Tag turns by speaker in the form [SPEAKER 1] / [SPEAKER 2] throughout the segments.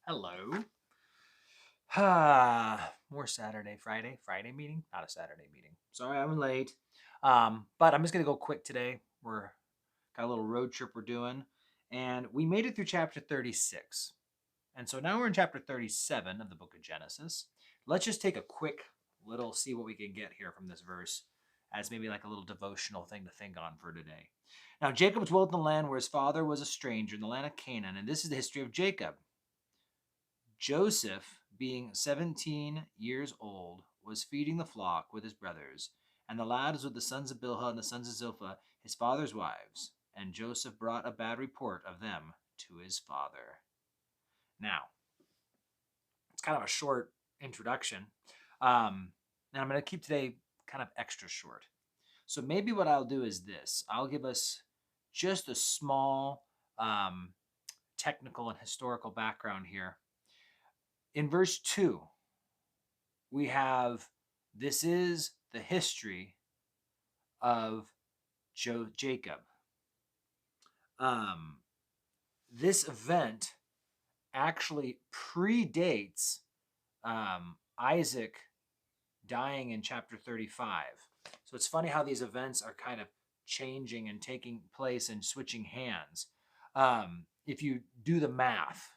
[SPEAKER 1] Hello. More Friday meeting, not a Saturday meeting. Sorry, I'm late. But I'm just gonna go quick today. We're got a little road trip we're doing, and we made it through chapter 36, and so now we're in chapter 37 of the book of Genesis. Let's just take a quick little see what we can get here from this verse, as maybe like a little devotional thing to think on for today. Now Jacob dwelt in the land where his father was a stranger in the land of Canaan, and this is the history of Jacob. Joseph, being 17 years old, was feeding the flock with his brothers, and the lad was with the sons of Bilhah and the sons of Zilpah, his father's wives. And Joseph brought a bad report of them to his father. Now, it's kind of a short introduction, and I'm going to keep today kind of extra short. So maybe what I'll do is this: I'll give us just a small technical and historical background here. In verse 2, we have this is the history of Jacob. Um, this event actually predates Isaac dying in chapter 35. So it's funny how these events are kind of changing and taking place and switching hands. If you do the math,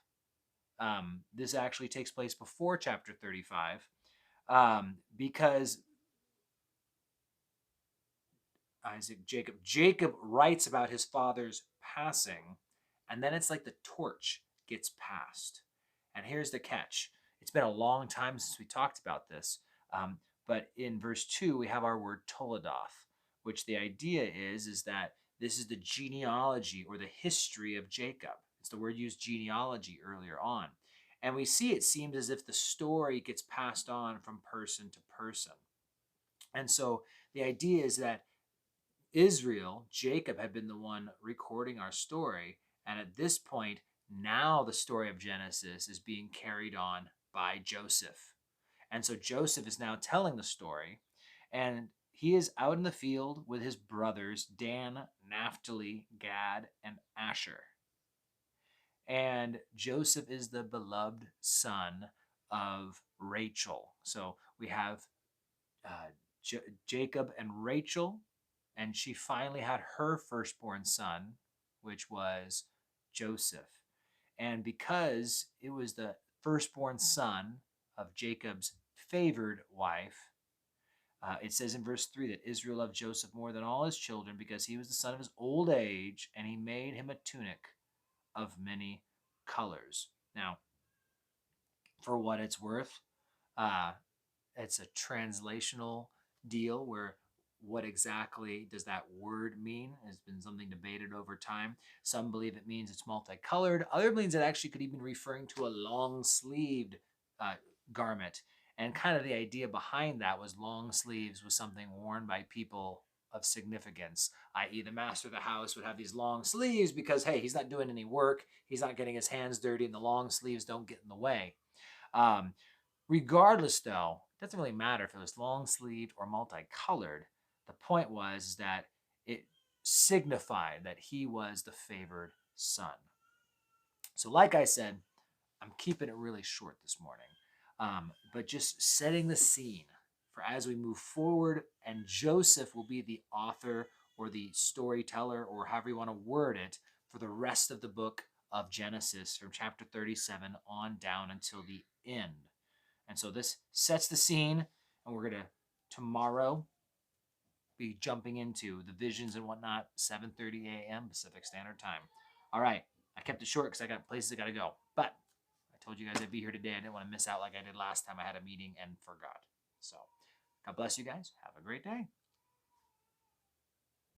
[SPEAKER 1] this actually takes place before chapter 35, because Jacob writes about his father's passing, and then it's like the torch gets passed. And here's the catch: it's been a long time since we talked about this, but in verse 2 we have our word Toledoth, which the idea is that this is the genealogy or the history of Jacob. It's the word used, genealogy, earlier on. And we see it seems as if the story gets passed on from person to person. And so the idea is that Israel, Jacob, had been the one recording our story. And at this point, now the story of Genesis is being carried on by Joseph. And so Joseph is now telling the story. And he is out in the field with his brothers, Dan, Naphtali, Gad, and Asher. And Joseph is the beloved son of Rachel. So we have Jacob and Rachel, and she finally had her firstborn son, which was Joseph. And because it was the firstborn son of Jacob's favored wife, it says in verse 3 that Israel loved Joseph more than all his children because he was the son of his old age, and he made him a tunic of many colors. Now, for what it's worth, uh, it's a translational deal where what exactly does that word mean has been something debated over time. Some believe it means it's multicolored. Other believes it actually could even be referring to a long-sleeved uh, garment. And kind of the idea behind that was long sleeves was something worn by people of significance, i.e. the master of the house would have these long sleeves because, hey, he's not doing any work. He's not getting his hands dirty, and the long sleeves don't get in the way. Um, Regardless, though, it doesn't really matter if it was long sleeved or multicolored. The point was that it signified that he was the favored son. So, like I said, I'm keeping it really short this morning, but just setting the scene for as we move forward, and Joseph will be the author or the storyteller, or however you want to word it, for the rest of the book of Genesis from chapter 37 on down until the end. And so this sets the scene, and we're going to tomorrow be jumping into the visions and whatnot, 7:30 a.m. Pacific Standard Time. All right, I kept it short because I got places I got to go. But I told you guys I'd be here today. I didn't want to miss out like I did last time I had a meeting and forgot. So God bless you guys. Have a great day.